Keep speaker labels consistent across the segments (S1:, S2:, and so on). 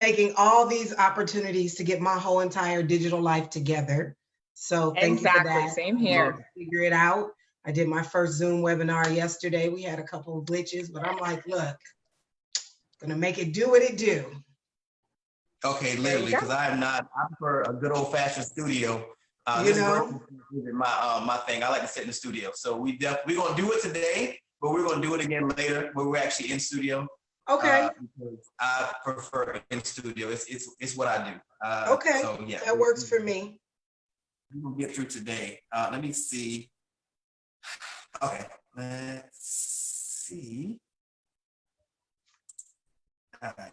S1: taking all these opportunities to get my whole entire digital life together. So thank you for
S2: Exactly.
S1: that.
S2: Same here.
S1: Figure it out. I did my first Zoom webinar yesterday. We had a couple of glitches, but I'm like, look, gonna make it do what it do.
S3: Okay, literally, because I prefer a good old fashioned studio.
S1: You know,
S3: isn't my thing. I like to sit in the studio. So we're gonna do it today, but we're gonna do it again later where we're actually in studio.
S1: okay.
S3: Because I prefer in studio. It's what I do.
S1: Okay.
S3: So yeah,
S1: that works for me.
S3: We'll get through today. Let me see. Okay, let's see. All right.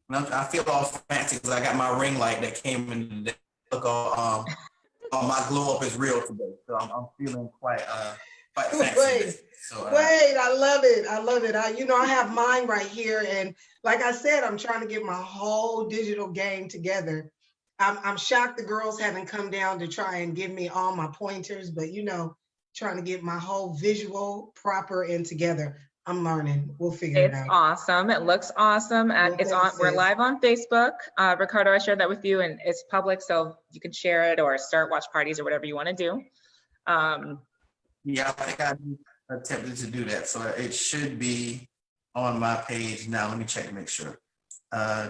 S3: I feel all fancy because I got my ring light that came in today. Look, all my glow up is real today, so I'm feeling quite fancy.
S1: Wait, I love it. I love it. I have mine right here, and like I said, I'm trying to get my whole digital game together. I'm shocked the girls haven't come down to try and give me all my pointers, but trying to get my whole visual proper and together. I'm learning. We'll figure it out.
S2: It's awesome. It looks awesome. We're live on Facebook. Ricardo, I shared that with you, and it's public, so you can share it or start watch parties or whatever you want to do.
S3: Yeah, I think I attempted to do that, so it should be on my page now. Let me check to make sure. I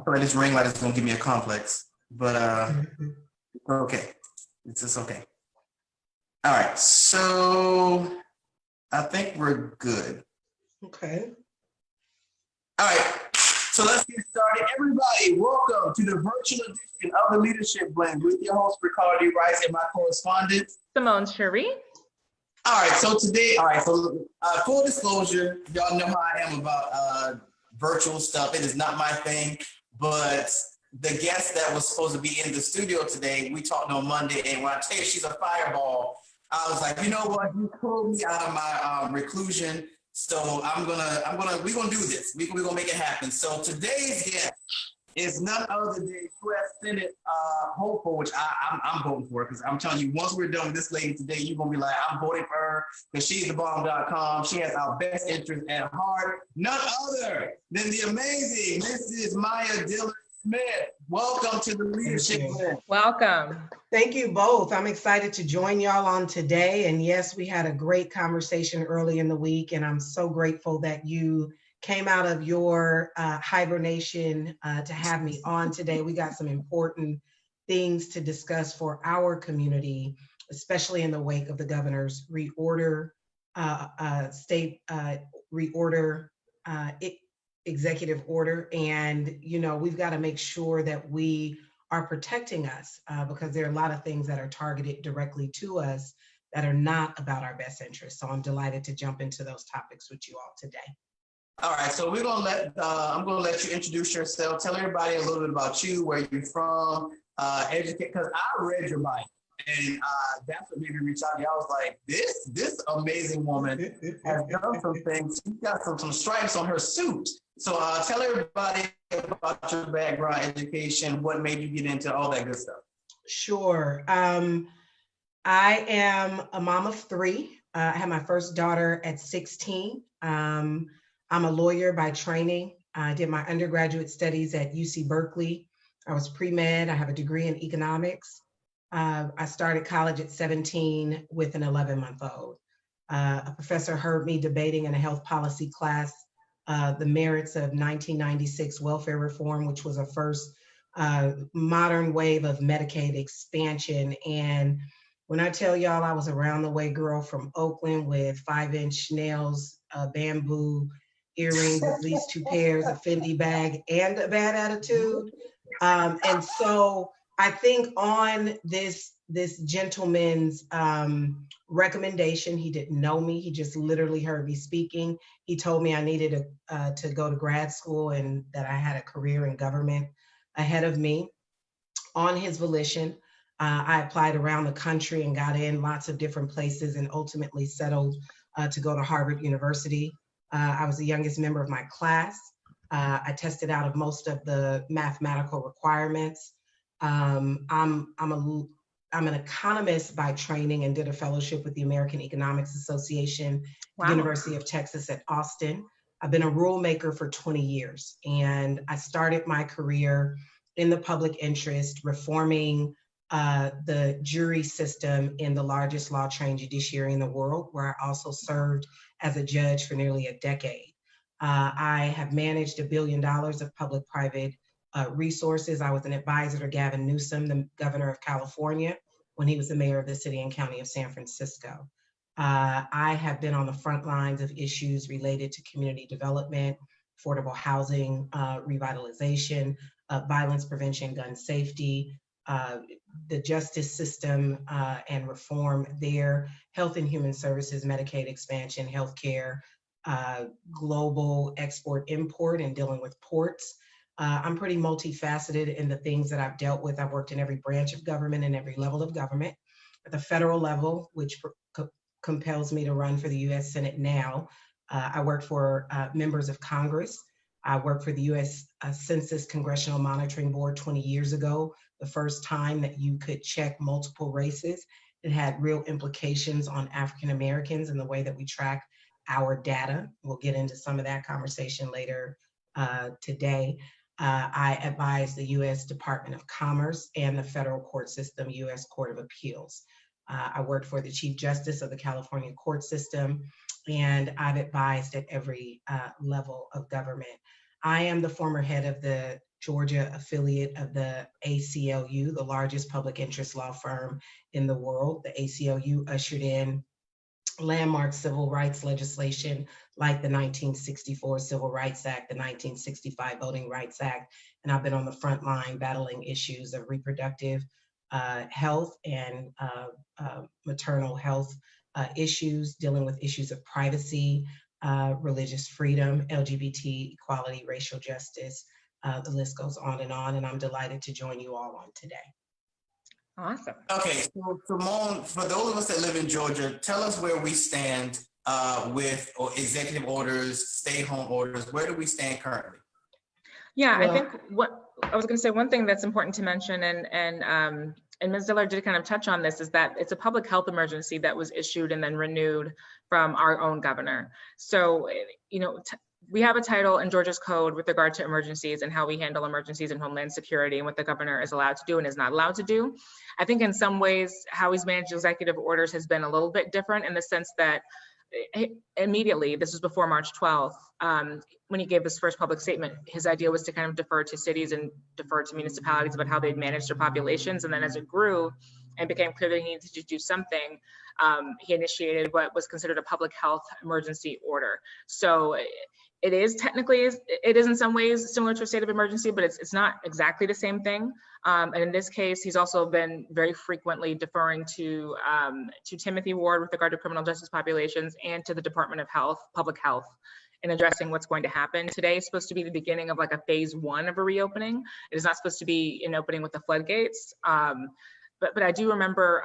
S3: feel like this ring light is gonna give me a complex, but okay, it's just okay. All right, so I think we're good.
S1: Okay.
S3: All right, so let's get started. Everybody, welcome to the virtual edition of the Leadership Blend with your host, Ricardo Rice, and my correspondent,
S2: Simone Cherie.
S3: All right, so today, full disclosure, y'all know how I am about virtual stuff. It is not my thing, but the guest that was supposed to be in the studio today, we talked on Monday, and when I tell you she's a fireball, I was like, you know what? You pulled me out of my reclusion, so we're gonna do this. We're gonna make it happen. So today's guest is none other than U.S. Senate hopeful, which I'm voting for, because I'm telling you, once we're done with this lady today, you're gonna be like, I'm voting for her because she's thebomb.com. She has our best interest at heart. None other than the amazing Mrs. Maya Dillard Smith. Welcome to the Leadership Blend.
S2: Welcome.
S1: Thank you both. I'm excited to join y'all on today. And yes, we had a great conversation early in the week, and I'm so grateful that you came out of your hibernation to have me on today. We got some important things to discuss for our community, especially in the wake of the governor's executive order. And, we've got to make sure that we are protecting us because there are a lot of things that are targeted directly to us that are not about our best interest. So I'm delighted to jump into those topics with you all today.
S3: All right, so I'm gonna let you introduce yourself. Tell everybody a little bit about you, where you're from, educate. Because I read your bio, and that's what made me reach out to you. I was like, this amazing woman has done some things. She's got some stripes on her suit. So tell everybody about your background, education, what made you get into all that good stuff.
S1: Sure. I am a mom of three. I had my first daughter at 16. I'm a lawyer by training. I did my undergraduate studies at UC Berkeley. I was pre-med. I have a degree in economics. I started college at 17 with an 11-month-old. A professor heard me debating in a health policy class the merits of 1996 welfare reform, which was a first modern wave of Medicaid expansion. And when I tell y'all I was a round the way girl from Oakland with 5-inch nails, bamboo earrings, at least 2 pairs, a Fendi bag, and a bad attitude. And so I think on this gentleman's recommendation, he didn't know me. He just literally heard me speaking. He told me I needed to go to grad school and that I had a career in government ahead of me. On his volition, I applied around the country and got in lots of different places and ultimately settled to go to Harvard University. I was the youngest member of my class. I tested out of most of the mathematical requirements. I I'm an economist by training and did a fellowship with the American Economics Association,
S2: Wow.
S1: the University of Texas at Austin. I've been a rulemaker for 20 years, and I started my career in the public interest, reforming the jury system in the largest law trained judiciary in the world, where I also served as a judge for nearly a decade. I have managed $1 billion of public-private resources. I was an advisor to Gavin Newsom, the governor of California, when he was the mayor of the city and county of San Francisco. I have been on the front lines of issues related to community development, affordable housing, revitalization, violence prevention, gun safety, the justice system and reform there, health and human services, Medicaid expansion, healthcare, global export import, and dealing with ports. I'm pretty multifaceted in the things that I've dealt with. I've worked in every branch of government and every level of government. At the federal level, which compels me to run for the US Senate now, I work for members of Congress. I worked for the US Census Congressional Monitoring Board 20 years ago, the first time that you could check multiple races. It had real implications on African Americans and the way that we track our data. We'll get into some of that conversation later today. I advise the US Department of Commerce and the federal court system, US Court of Appeals. I worked for the Chief Justice of the California court system, and I've advised at every level of government. I am the former head of the Georgia affiliate of the ACLU, the largest public interest law firm in the world. The ACLU ushered in landmark civil rights legislation like the 1964 Civil Rights Act, the 1965 Voting Rights Act, and I've been on the front line battling issues of reproductive health and maternal health issues, dealing with issues of privacy, religious freedom, LGBT equality, racial justice. The list goes on, and I'm delighted to join you all on today.
S2: Awesome.
S3: Okay, so Simone, for those of us that live in Georgia, tell us where we stand with executive orders, stay-home orders. Where do we stand currently?
S2: Yeah, well, I think what I was going to say, one thing that's important to mention, and Ms. Dillard did kind of touch on this, is that it's a public health emergency that was issued and then renewed from our own governor. So, you know, we have a title in Georgia's code with regard to emergencies and how we handle emergencies and homeland security and what the governor is allowed to do and is not allowed to do. I think in some ways, how he's managed executive orders has been a little bit different in the sense that immediately, this was before March 12th, when he gave this first public statement, his idea was to kind of defer to cities and defer to municipalities about how they'd manage their populations. And then as it grew and became clear that he needed to do something, he initiated what was considered a public health emergency order. So it is technically, it is in some ways similar to a state of emergency, but it's not exactly the same thing. And in this case, he's also been very frequently deferring to Timothy Ward with regard to criminal justice populations and to the Department of Health, Public Health, in addressing what's going to happen. Today is supposed to be the beginning of like a phase 1 of a reopening. It is not supposed to be an opening with the floodgates. But I do remember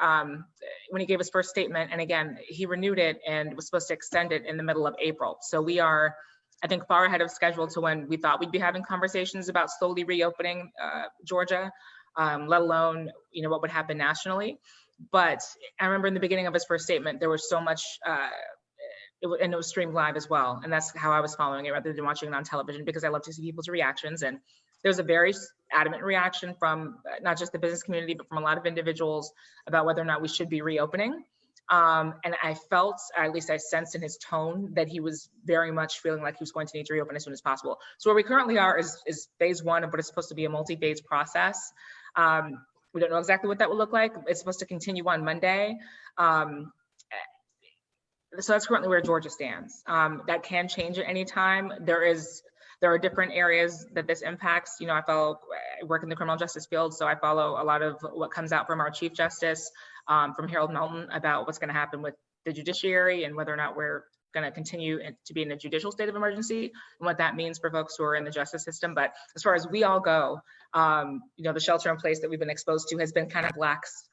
S2: when he gave his first statement, and again, he renewed it and was supposed to extend it in the middle of April. So we are, I think, far ahead of schedule to when we thought we'd be having conversations about slowly reopening Georgia, let alone, you know, what would happen nationally. But I remember in the beginning of his first statement, there was so much, and it was streamed live as well. And that's how I was following it rather than watching it on television, because I love to see people's reactions. And there was a very adamant reaction from not just the business community, but from a lot of individuals about whether or not we should be reopening. And I felt, or at least I sensed in his tone, that he was very much feeling like he was going to need to reopen as soon as possible. So where we currently are is phase 1 of what is supposed to be a multi-phase process. We don't know exactly what that will look like. It's supposed to continue on Monday. So that's currently where Georgia stands. That can change at any time. There are different areas that this impacts. You know, I work in the criminal justice field, so I follow a lot of what comes out from our Chief Justice, from Harold Melton, about what's going to happen with the judiciary and whether or not we're going to continue to be in a judicial state of emergency and what that means for folks who are in the justice system. But as far as we all go, you know, the shelter in place that we've been exposed to has been kind of lax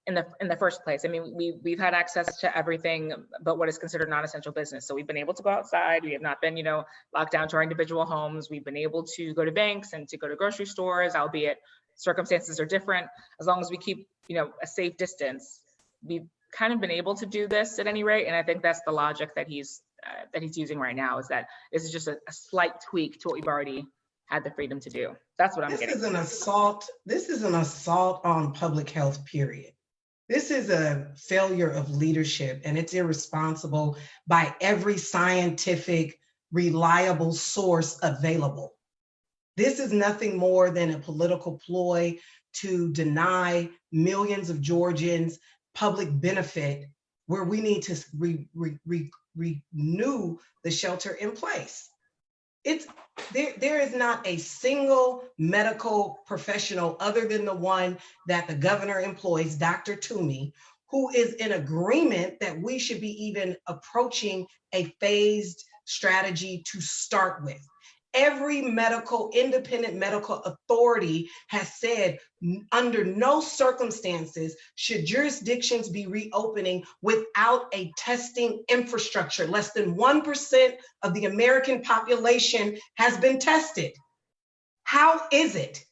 S2: in the first place. I mean, we've had access to everything but what is considered non-essential business. So we've been able to go outside. We have not been, you know, locked down to our individual homes. We've been able to go to banks and to go to grocery stores, albeit circumstances are different. As long as we keep, a safe distance, we've kind of been able to do this at any rate. And I think that's the logic that he's using right now, is that this is just a slight tweak to what we've already had the freedom to do. That's what I'm getting.
S1: This is an assault on public health, period. This is a failure of leadership, and it's irresponsible by every scientific, reliable source available. This is nothing more than a political ploy to deny millions of Georgians public benefit, where we need to renew the shelter in place. There is not a single medical professional other than the one that the governor employs, Dr. Toomey, who is in agreement that we should be even approaching a phased strategy to start with. Every independent medical authority has said under no circumstances should jurisdictions be reopening without a testing infrastructure. Less than 1% of the American population has been tested. How is it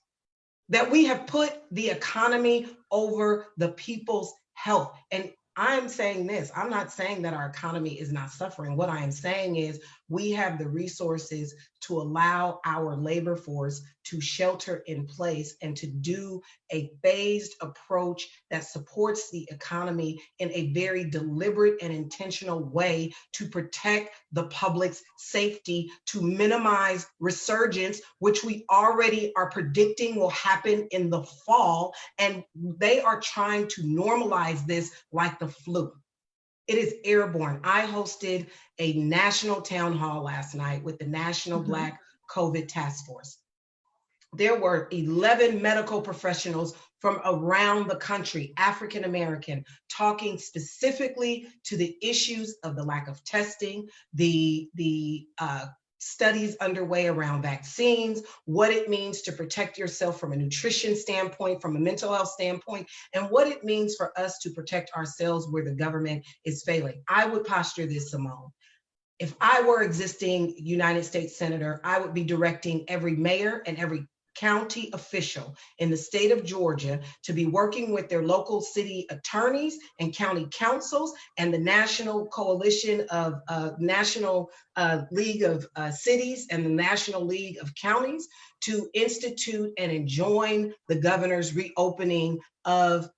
S1: that we have put the economy over the people's health? And I'm saying this, I'm not saying that our economy is not suffering. What I am saying is we have the resources to allow our labor force to shelter in place and to do a phased approach that supports the economy in a very deliberate and intentional way to protect the public's safety, to minimize resurgence, which we already are predicting will happen in the fall. And they are trying to normalize this like the flu. It is airborne. I hosted a national town hall last night with the National Black COVID Task Force. There were 11 medical professionals from around the country, African American, talking specifically to the issues of the lack of testing, the studies underway around vaccines, what it means to protect yourself from a nutrition standpoint, from a mental health standpoint, and what it means for us to protect ourselves where the government is failing. I would posture this, Simone. If I were existing United States Senator, I would be directing every mayor and every county official in the state of Georgia to be working with their local city attorneys and county councils and the National Coalition of National League of Cities and the National League of Counties to institute and enjoin the governor's reopening of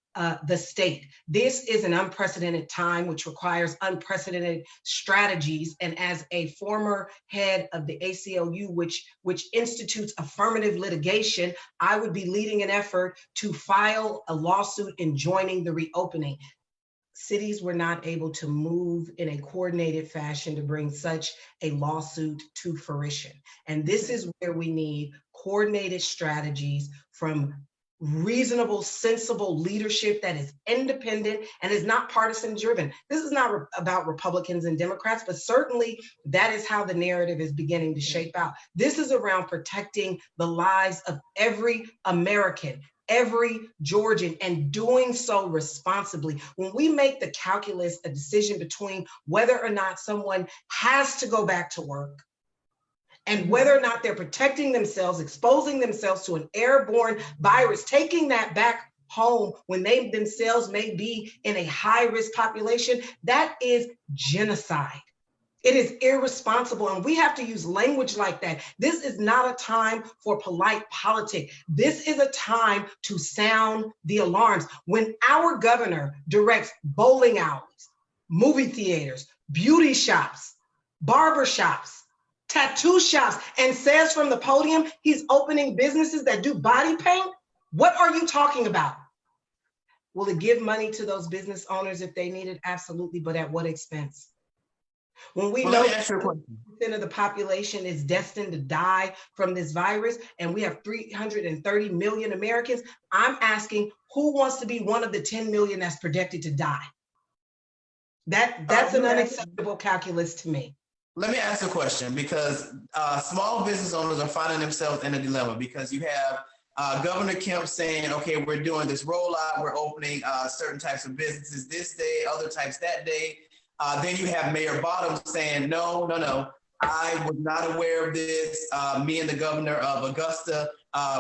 S1: the state. This is an unprecedented time, which requires unprecedented strategies. And as a former head of the ACLU, which institutes affirmative litigation, I would be leading an effort to file a lawsuit enjoining the reopening. Cities were not able to move in a coordinated fashion to bring such a lawsuit to fruition. And this is where we need coordinated strategies from reasonable, sensible leadership that is independent and is not partisan driven. This is not about Republicans and Democrats, but certainly that is how the narrative is beginning to shape out. This is around protecting the lives of every American, every Georgian, and doing so responsibly. When we make the calculus a decision between whether or not someone has to go back to work and whether or not they're protecting themselves, exposing themselves to an airborne virus, taking that back home when they themselves may be in a high-risk population, that is genocide. It is irresponsible, and we have to use language like that. This is not a time for polite politics. This is a time to sound the alarms. When our governor directs bowling alleys, movie theaters, beauty shops, barber shops, tattoo shops, and says from the podium he's opening businesses that do body paint, what are you talking about? Will it give money to those business owners if they need it? Absolutely, but at what expense? When we know 50% of the population is destined to die from this virus, and we have 330 million Americans, I'm asking, who wants to be one of the 10 million that's projected to die? That's an unacceptable calculus to me.
S3: Let me ask a question, because small business owners are finding themselves in a dilemma, because you have Governor Kemp saying, okay, we're doing this rollout, we're opening certain types of businesses this day, other types that day. Then you have Mayor Bottom saying, no, I was not aware of this. Me and the governor of Augusta,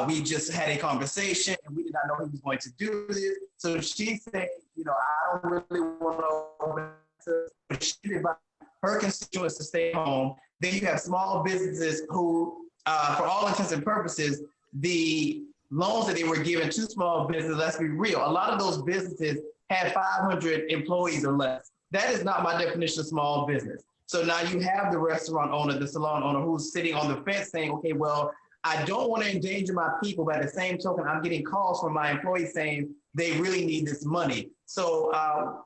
S3: we just had a conversation and we did not know he was going to do this. So she's saying, you know, I don't really want to, but she advised her constituents to stay home. Then you have small businesses who, for all intents and purposes, the loans that they were given to small businesses, let's be real, a lot of those businesses had 500 employees or less. That is not my definition of small business. So now you have the restaurant owner, the salon owner who's sitting on the fence saying, okay, well, I don't want to endanger my people, but at the same token, I'm getting calls from my employees saying they really need this money. So how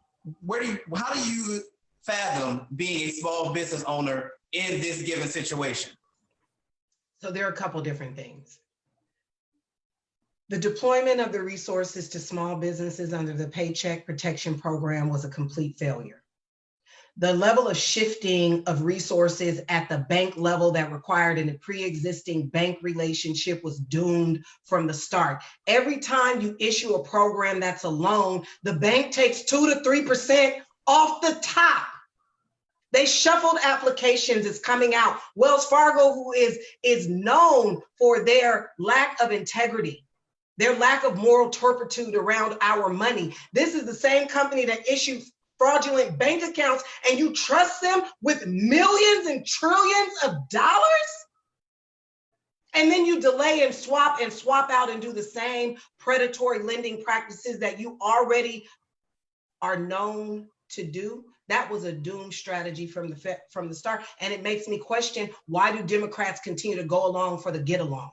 S3: do you fathom being a small business owner in this given situation?
S1: So there are a couple different things. The deployment of the resources to small businesses under the Paycheck Protection Program was a complete failure. The level of shifting of resources at the bank level that required a pre-existing bank relationship was doomed from the start. Every time you issue a program that's a loan, the bank takes 2 to 3% off the top. They shuffled applications is coming out. Wells Fargo, who is known for their lack of integrity, their lack of moral turpitude around our money. This is the same company that issues fraudulent bank accounts, and you trust them with millions and trillions of dollars? And then you delay and swap out and do the same predatory lending practices that you already are known to do. That was a doomed strategy from the start. And it makes me question, why do Democrats continue to go along for the get along?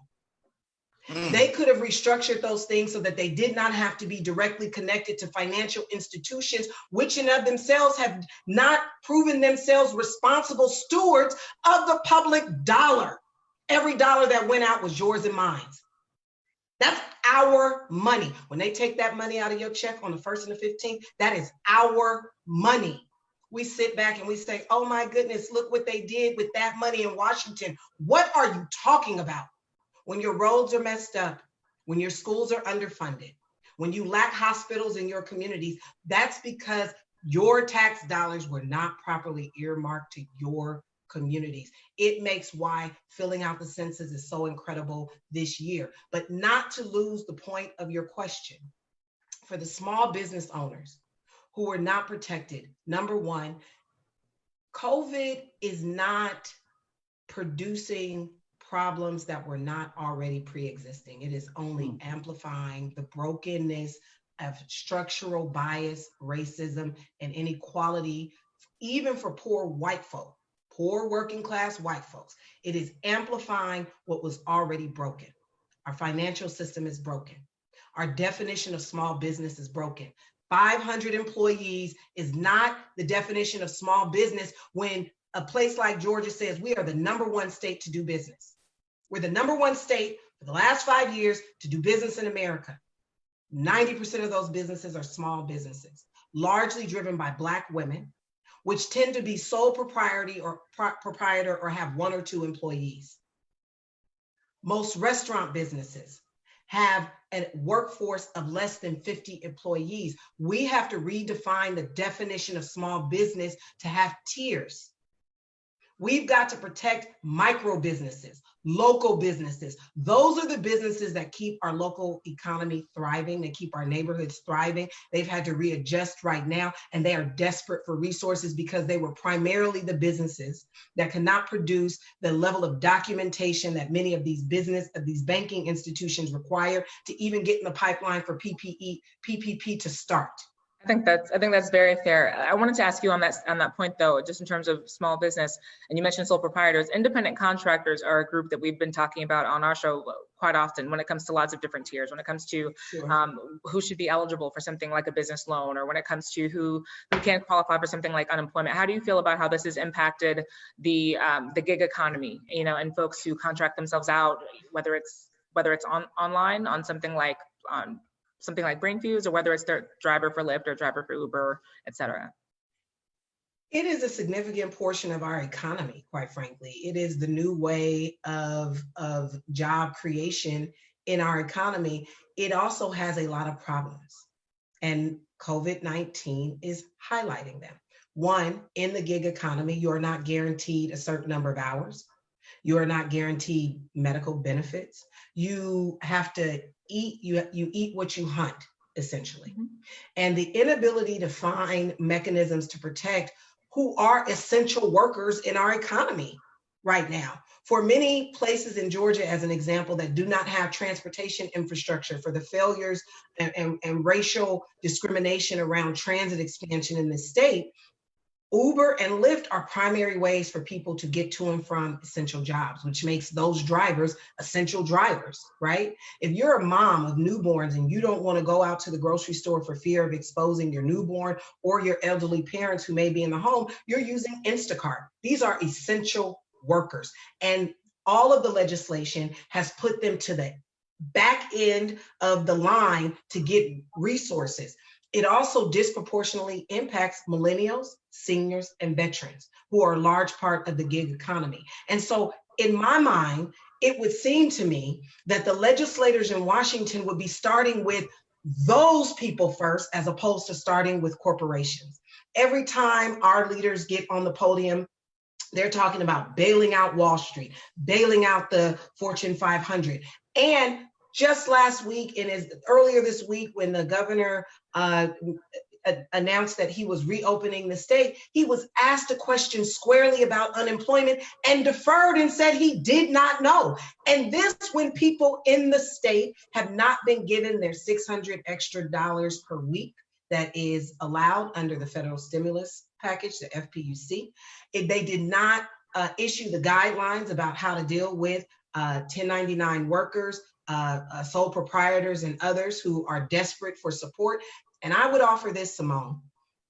S1: They could have restructured those things so that they did not have to be directly connected to financial institutions, which in of themselves have not proven themselves responsible stewards of the public dollar. Every dollar that went out was yours and mine. That's our money. When they take that money out of your check on the 1st and the 15th, that is our money. We sit back and we say, oh my goodness, look what they did with that money in Washington. What are you talking about? When your roads are messed up, when your schools are underfunded, when you lack hospitals in your communities, that's because your tax dollars were not properly earmarked to your communities. It makes why filling out the census is so incredible this year. But not to lose the point of your question, for the small business owners who are not protected, number one, COVID is not producing problems that were not already pre-existing. It is only amplifying the brokenness of structural bias, racism, and inequality, even for poor white folk, poor working class white folks. It is amplifying what was already broken. Our financial system is broken. Our definition of small business is broken. 500 employees is not the definition of small business when a place like Georgia says we are the #1 state to do business. We're the #1 state for the last 5 years to do business in America. 90% of those businesses are small businesses, largely driven by Black women, which tend to be sole proprietor or have 1 or 2 employees. Most restaurant businesses have a workforce of less than 50 employees. We have to redefine the definition of small business to have tiers. We've got to protect micro businesses, local businesses. Those are the businesses that keep our local economy thriving. They keep our neighborhoods thriving. They've had to readjust right now, and they are desperate for resources because they were primarily the businesses that cannot produce the level of documentation that many of these banking institutions require to even get in the pipeline for PPP to start.
S2: I think that's very fair. I wanted to ask you on that point though, just in terms of small business, and you mentioned sole proprietors. Independent contractors are a group that we've been talking about on our show quite often when it comes to lots of different tiers, when it comes to who should be eligible for something like a business loan, or when it comes to who can qualify for something like unemployment. How do you feel about how this has impacted the gig economy, and folks who contract themselves out, whether it's online on something like Brainfuse, or whether it's their driver for Lyft or driver for Uber, et cetera?
S1: It is a significant portion of our economy, quite frankly. It is the new way of job creation in our economy. It also has a lot of problems, and COVID-19 is highlighting them. One, in the gig economy, you are not guaranteed a certain number of hours. You are not guaranteed medical benefits. You have to eat, you eat what you hunt, essentially.
S2: Mhm.
S1: And the inability to find mechanisms to protect who are essential workers in our economy right now. For many places in Georgia, as an example, that do not have transportation infrastructure, for the failures and racial discrimination around transit expansion in the state, Uber and Lyft are primary ways for people to get to and from essential jobs, which makes those drivers essential drivers, right? If you're a mom of newborns and you don't want to go out to the grocery store for fear of exposing your newborn or your elderly parents who may be in the home, you're using Instacart. These are essential workers. And all of the legislation has put them to the back end of the line to get resources. It also disproportionately impacts millennials, seniors, and veterans, who are a large part of the gig economy. And so in my mind, it would seem to me that the legislators in Washington would be starting with those people first, as opposed to starting with corporations. Every time our leaders get on the podium, they're talking about bailing out Wall Street, bailing out the Fortune 500. And just last week, and earlier this week, when the governor announced that he was reopening the state, he was asked a question squarely about unemployment and deferred and said he did not know. And this when people in the state have not been given their $600 extra per week that is allowed under the federal stimulus package, the FPUC. They did not issue the guidelines about how to deal with 1099 workers, sole proprietors, and others who are desperate for support. And I would offer this, Simone.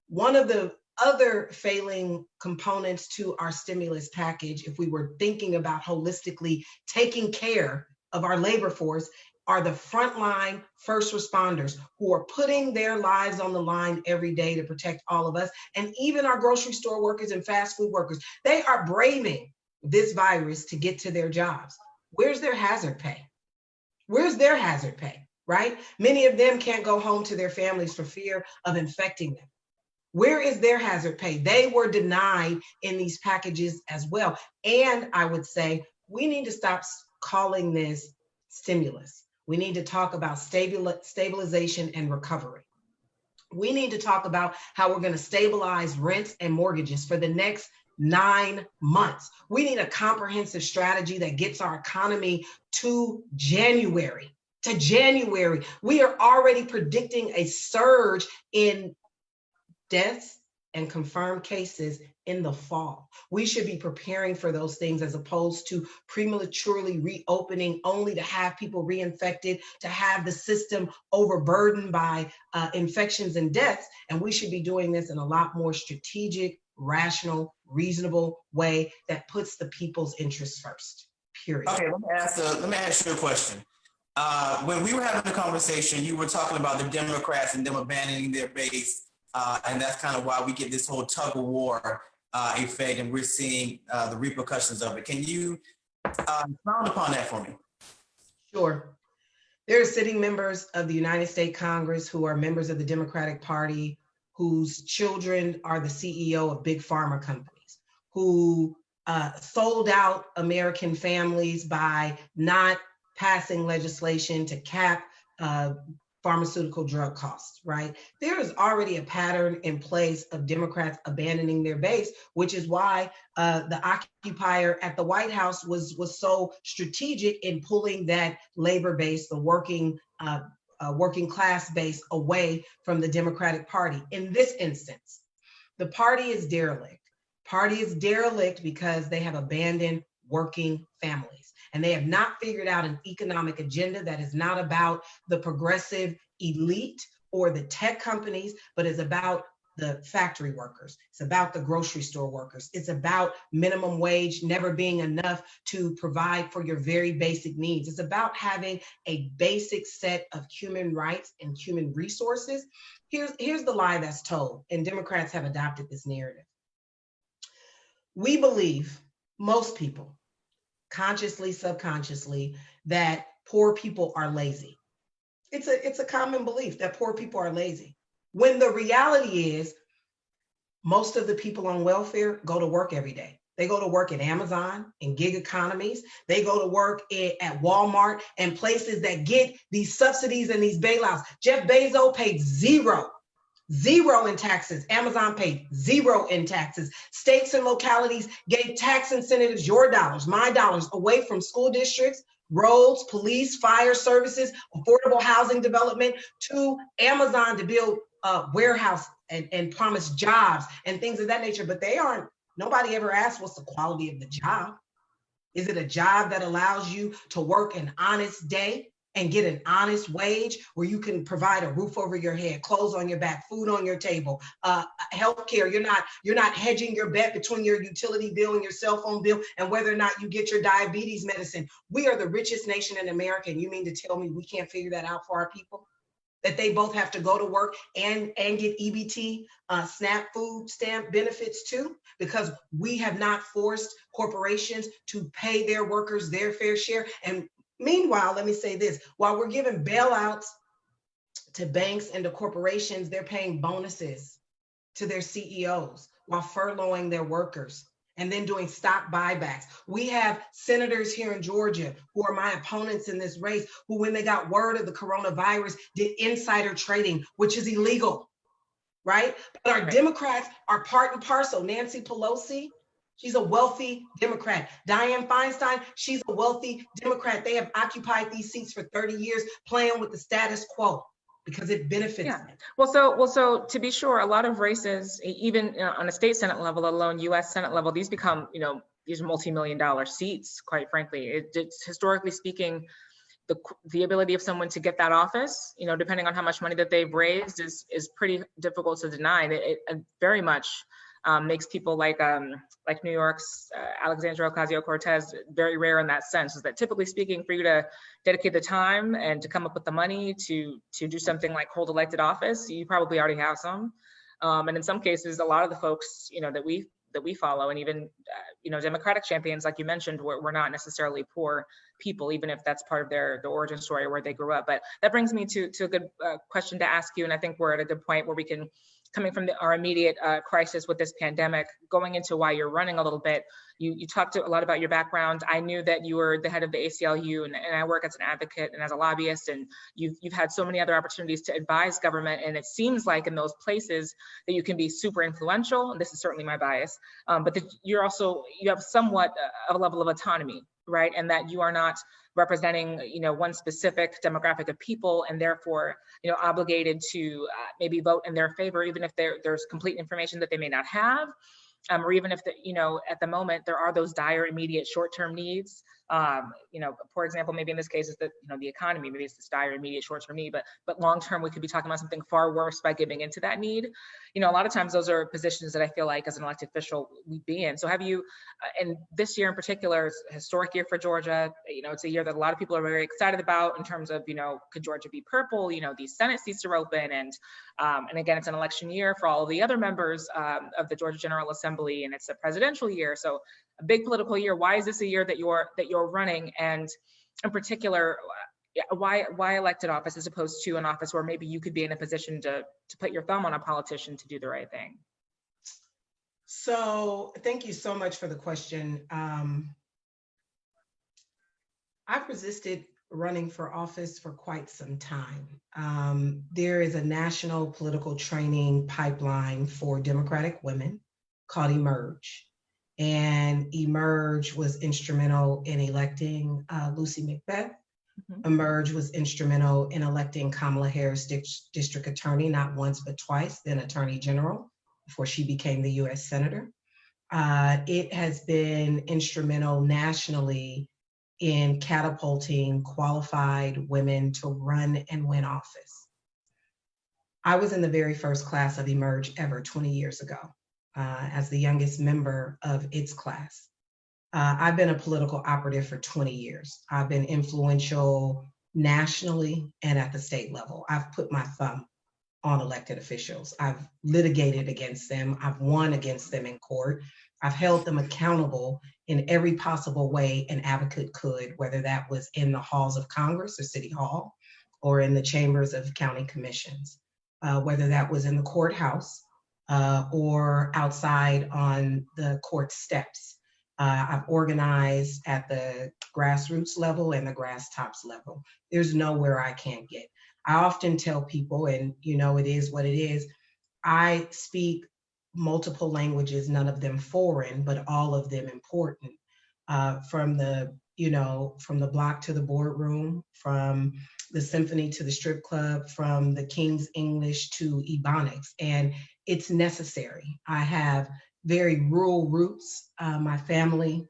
S1: One of the other failing components to our stimulus package, if we were thinking about holistically taking care of our labor force, are the frontline first responders who are putting their lives on the line every day to protect all of us. And even our grocery store workers and fast food workers, they are braving this virus to get to their jobs. Where's their hazard pay? Where's their hazard pay, right? Many of them can't go home to their families for fear of infecting them. Where is their hazard pay? They were denied in these packages as well. And I would say we need to stop calling this stimulus. We need to talk about stabilization and recovery. We need to talk about how we're going to stabilize rents and mortgages for the next 9 months. We need a comprehensive strategy that gets our economy to January. We are already predicting a surge in deaths and confirmed cases in the fall. We should be preparing for those things as opposed to prematurely reopening only to have people reinfected, to have the system overburdened by infections and deaths. And we should be doing this in a lot more strategic, rational, reasonable way that puts the people's interests first, period.
S3: Okay, let me ask you a question. When we were having the conversation, you were talking about the Democrats and them abandoning their base. And that's kind of why we get this whole tug of war effect, and we're seeing the repercussions of it. Can you expound upon that for me?
S1: Sure. There are sitting members of the United States Congress who are members of the Democratic Party, whose children are the CEO of big pharma companies, who sold out American families by not passing legislation to cap pharmaceutical drug costs, right? There is already a pattern in place of Democrats abandoning their base, which is why the occupier at the White House was so strategic in pulling that labor base, the working class base, away from the Democratic Party. In this instance, the party is derelict. Party is derelict because they have abandoned working families. And they have not figured out an economic agenda that is not about the progressive elite or the tech companies, but is about the factory workers. It's about the grocery store workers. It's about minimum wage never being enough to provide for your very basic needs. It's about having a basic set of human rights and human resources. Here's the lie that's told, and Democrats have adopted this narrative. We believe, most people, consciously, subconsciously, that poor people are lazy. It's a common belief that poor people are lazy. When the reality is, most of the people on welfare go to work every day. They go to work at Amazon and gig economies. They go to work at Walmart and places that get these subsidies and these bailouts. Jeff Bezos paid zero in taxes. Amazon paid zero in taxes. States and localities gave tax incentives, your dollars, my dollars, away from school districts, roads, police, fire services, affordable housing development, to Amazon to build warehouse and promise jobs and things of that nature. But nobody ever asked what's the quality of the job. Is it a job that allows you to work an honest day and get an honest wage where you can provide a roof over your head, clothes on your back, food on your table, healthcare? You're not hedging your bet between your utility bill and your cell phone bill and whether or not you get your diabetes medicine. We are the richest nation in America, and you mean to tell me we can't figure that out for our people? That they both have to go to work and get EBT, SNAP food stamp benefits too, because we have not forced corporations to pay their workers their fair share. And meanwhile, let me say this, while we're giving bailouts to banks and to corporations, they're paying bonuses to their CEOs while furloughing their workers and then doing stock buybacks. We have senators here in Georgia who are my opponents in this race, who, when they got word of the coronavirus, did insider trading, which is illegal, right? But our Democrats are part and parcel. Nancy Pelosi, she's a wealthy Democrat. Dianne Feinstein, she's a wealthy Democrat. They have occupied these seats for 30 years, playing with the status quo because it benefits them.
S2: Well, so to be sure, a lot of races, even on a state Senate level, let alone U.S. Senate level, these become, these are multi-million-dollar seats, quite frankly. It's historically speaking, the ability of someone to get that office, depending on how much money that they've raised, is pretty difficult to deny. It very much makes people like New York's Alexandria Ocasio-Cortez very rare in that sense. Is that typically speaking, for you to dedicate the time and to come up with the money to do something like hold elected office, you probably already have some. And in some cases, a lot of the folks that we follow, and even Democratic champions, like you mentioned, were not necessarily poor people, even if that's part of their origin story where they grew up. But that brings me to a good question to ask you, and I think we're at a good point where we can, coming from our immediate crisis with this pandemic, going into why you're running a little bit. You talked a lot about your background. I knew that you were the head of the ACLU, and I work as an advocate and as a lobbyist, and you've had so many other opportunities to advise government, and it seems like in those places that you can be super influential, and this is certainly my bias, but that you have somewhat of a level of autonomy, right? And that you are not representing one specific demographic of people, and therefore obligated to maybe vote in their favor, even if there's complete information that they may not have, or even if at the moment there are those dire immediate short-term needs. For example, maybe in this case is that the economy, maybe it's this dire immediate short-term need, but long-term we could be talking about something far worse by giving into that need. A lot of times those are positions that I feel like as an elected official we'd be in. So have you, and this year in particular is a historic year for Georgia. It's a year that a lot of people are very excited about in terms of, could Georgia be purple? These Senate seats are open, and again, it's an election year for all of the other members of the Georgia General Assembly, and it's a presidential year. So a big political year. Why is this a year that you're running? And in particular, why elected office as opposed to an office where maybe you could be in a position to put your thumb on a politician to do the right thing?
S1: So thank you so much for the question. I've resisted running for office for quite some time. There is a national political training pipeline for Democratic women called Emerge. And Emerge was instrumental in electing Lucy McBeth. Mm-hmm. Emerge was instrumental in electing Kamala Harris district attorney, not once, but twice, then attorney general, before she became the US Senator. It has been instrumental nationally in catapulting qualified women to run and win office. I was in the very first class of Emerge ever 20 years ago. As the youngest member of its class. I've been a political operative for 20 years. I've been influential nationally and at the state level. I've put my thumb on elected officials. I've litigated against them. I've won against them in court. I've held them accountable in every possible way an advocate could, whether that was in the halls of Congress or City Hall, or in the chambers of county commissions, whether that was in the courthouse, or outside on the court steps. I've organized at the grassroots level and the grass tops level. There's nowhere I can't get. I often tell people, and it is what it is, I speak multiple languages, none of them foreign, but all of them important. From the block to the boardroom, from the symphony to the strip club, from the King's English to Ebonics, and it's necessary. I have very rural roots. My family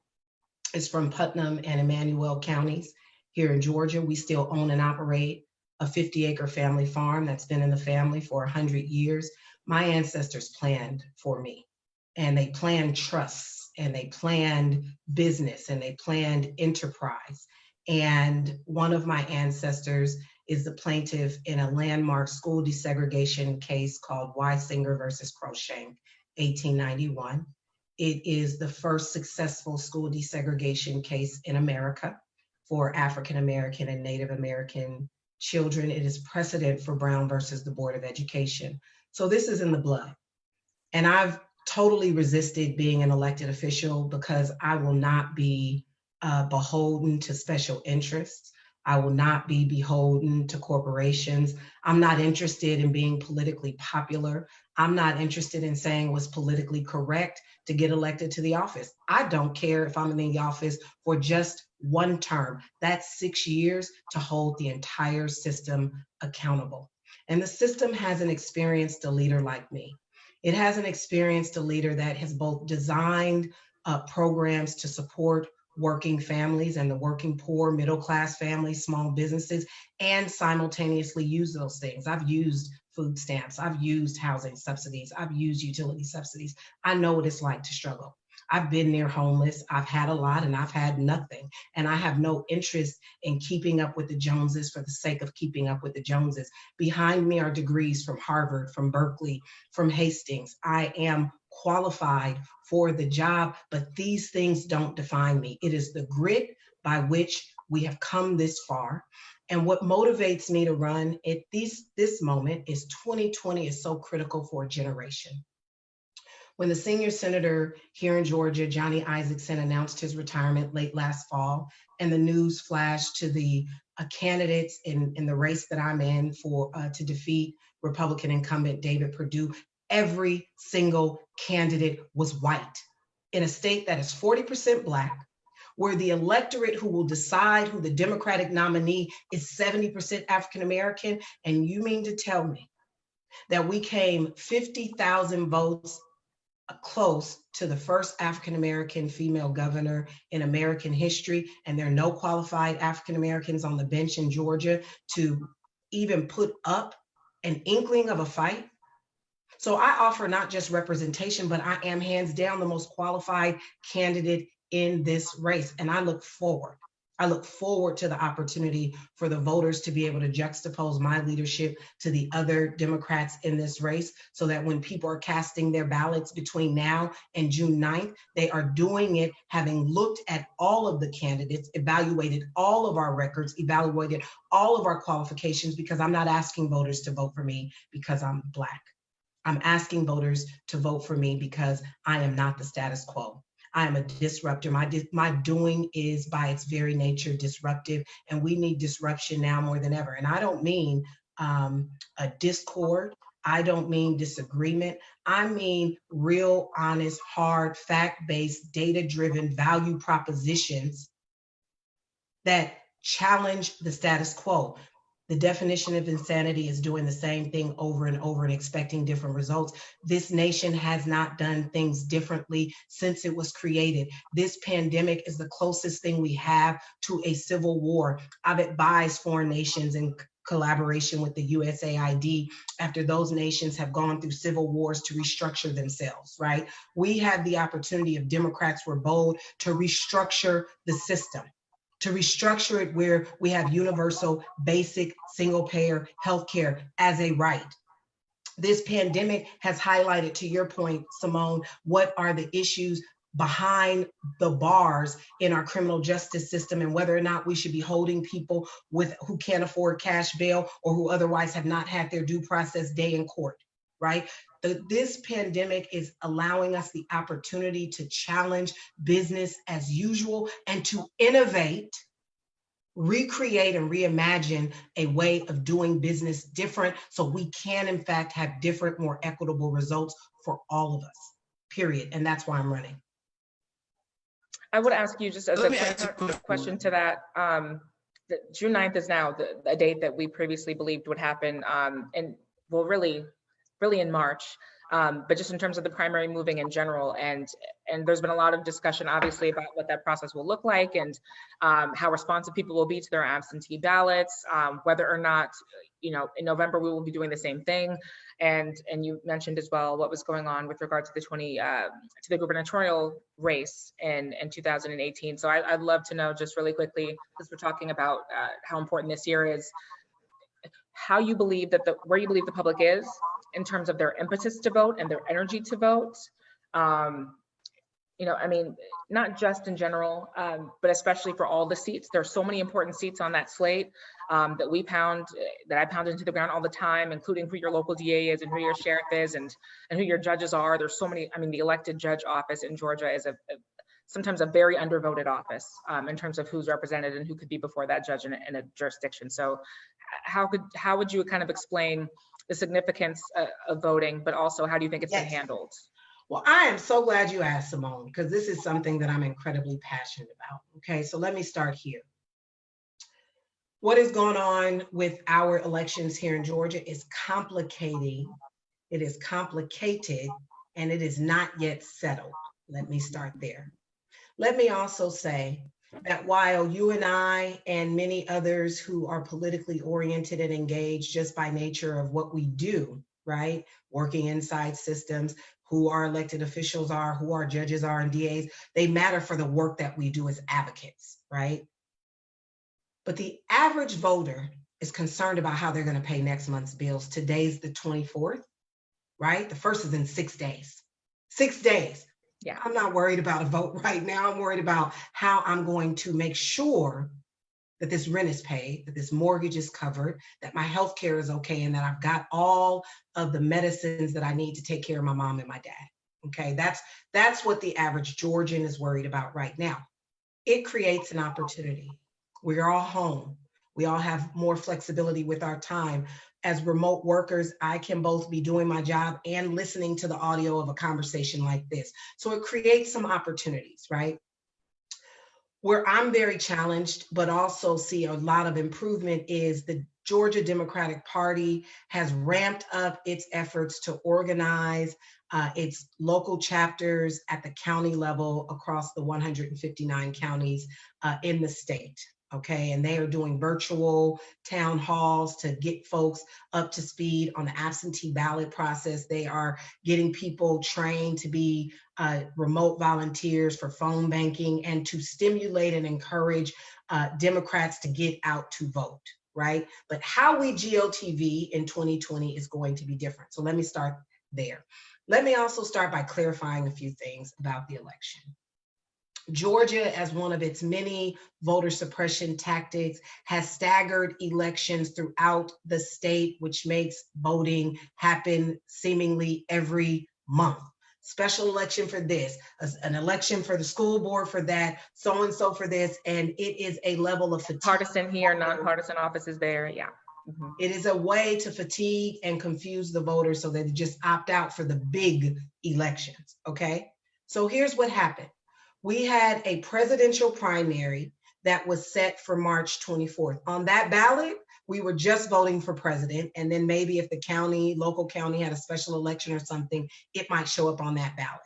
S1: is from Putnam and Emmanuel counties here in Georgia. We still own and operate a 50-acre family farm that's been in the family for 100 years. My ancestors planned for me, and they planned trusts, and they planned business, and they planned enterprise. And one of my ancestors is the plaintiff in a landmark school desegregation case called Weisinger versus Croshank, 1891. It is the first successful school desegregation case in America for African American and Native American children. It is precedent for Brown versus the Board of Education. So this is in the blood. And I've totally resisted being an elected official because I will not be beholden to special interests. I will not be beholden to corporations. I'm not interested in being politically popular. I'm not interested in saying what's politically correct to get elected to the office. I don't care if I'm in the office for just one term. That's 6 years to hold the entire system accountable. And the system hasn't experienced a leader like me. It hasn't experienced a leader that has both designed programs to support working families and the working poor, middle-class families, small businesses, and simultaneously use those things. I've used food stamps. I've used housing subsidies. I've used utility subsidies. I know what it's like to struggle. I've been near homeless. I've had a lot and I've had nothing. And I have no interest in keeping up with the Joneses for the sake of keeping up with the Joneses. Behind me are degrees from Harvard, from Berkeley, from Hastings. I am qualified for the job, but these things don't define me. It is the grit by which we have come this far. And what motivates me to run at this moment is 2020 is so critical for a generation. When the senior senator here in Georgia, Johnny Isakson, announced his retirement late last fall, and the news flashed to the candidates in the race that I'm in for to defeat Republican incumbent David Perdue, every single candidate was white in a state that is 40% Black, where the electorate who will decide who the Democratic nominee is 70% African American. And you mean to tell me that we came 50,000 votes close to the first African American female governor in American history, and there are no qualified African Americans on the bench in Georgia to even put up an inkling of a fight? So I offer not just representation, but I am hands down the most qualified candidate in this race. And I look forward to the opportunity for the voters to be able to juxtapose my leadership to the other Democrats in this race, so that when people are casting their ballots between now and June 9th, they are doing it having looked at all of the candidates, evaluated all of our records, evaluated all of our qualifications, because I'm not asking voters to vote for me because I'm Black. I'm asking voters to vote for me because I am not the status quo. I am a disruptor. My doing is by its very nature disruptive, and we need disruption now more than ever. And I don't mean a discord. I don't mean disagreement. I mean real, honest, hard, fact-based, data-driven value propositions that challenge the status quo. The definition of insanity is doing the same thing over and over and expecting different results. This nation has not done things differently since it was created. This pandemic is the closest thing we have to a civil war. I've advised foreign nations in collaboration with the USAID after those nations have gone through civil wars to restructure themselves, right? We have the opportunity, if Democrats were bold, to restructure the system, to restructure it where we have universal, basic, single-payer healthcare as a right. This pandemic has highlighted, to your point, Simone, what are the issues behind the bars in our criminal justice system, and whether or not we should be holding people who can't afford cash bail or who otherwise have not had their due process day in court, right? This pandemic is allowing us the opportunity to challenge business as usual and to innovate, recreate and reimagine a way of doing business different so we can in fact have different, more equitable results for all of us, period. And that's why I'm running.
S2: I would ask you just as a quick question to that, June 9th is now the date that we previously believed would happen, and well, really in March. But just in terms of the primary moving in general, and there's been a lot of discussion, obviously, about what that process will look like and how responsive people will be to their absentee ballots, whether or not, in November we will be doing the same thing. And you mentioned as well what was going on with regard to the gubernatorial race in 2018. So I'd love to know, just really quickly, because we're talking about how important this year is, how you believe that where you believe the public is in terms of their impetus to vote and their energy to vote. I mean, not just in general, but especially for all the seats. There's so many important seats on that slate that I pound into the ground all the time, including who your local DA is and who your sheriff is and who your judges are. There's so many. I mean, the elected judge office in Georgia is sometimes a very undervoted office in terms of who's represented and who could be before that judge in a jurisdiction. So how would you kind of explain the significance of voting, but also how do you think it's been handled?
S1: Well, I am so glad you asked, Simone, because this is something that I'm incredibly passionate about. Okay, so let me start here. What is going on with our elections here in Georgia is complicating. It is complicated, and it is not yet settled. Let me start there. Let me also say that while you and I and many others who are politically oriented and engaged just by nature of what we do, right? Working inside systems, who our elected officials are, who our judges are and DAs, they matter for the work that we do as advocates, right? But the average voter is concerned about how they're going to pay next month's bills. Today's the 24th, right? The first is in 6 days. 6 days. Yeah, I'm not worried about a vote right now. I'm worried about how I'm going to make sure that this rent is paid, that this mortgage is covered, that my health care is okay, and that I've got all of the medicines that I need to take care of my mom and my dad. Okay, that's what the average Georgian is worried about right now. It creates an opportunity. We're all home. We all have more flexibility with our time. As remote workers, I can both be doing my job and listening to the audio of a conversation like this. So it creates some opportunities, right? Where I'm very challenged, but also see a lot of improvement is the Georgia Democratic Party has ramped up its efforts to organize its local chapters at the county level across the 159 counties in the state. Okay, and they are doing virtual town halls to get folks up to speed on the absentee ballot process. They are getting people trained to be remote volunteers for phone banking and to stimulate and encourage Democrats to get out to vote, right? But how we GOTV in 2020 is going to be different. So let me start there. Let me also start by clarifying a few things about the election. Georgia, as one of its many voter suppression tactics, has staggered elections throughout the state, which makes voting happen seemingly every month. Special election for this, an election for the school board for that, so-and-so for this, and it is a level of fatigue.
S2: Partisan here, nonpartisan offices there, yeah.
S1: Mm-hmm. It is a way to fatigue and confuse the voters so that they just opt out for the big elections, okay? So here's what happened. We had a presidential primary that was set for March 24th. On that ballot, we were just voting for president, and then maybe if the local county had a special election or something, it might show up on that ballot.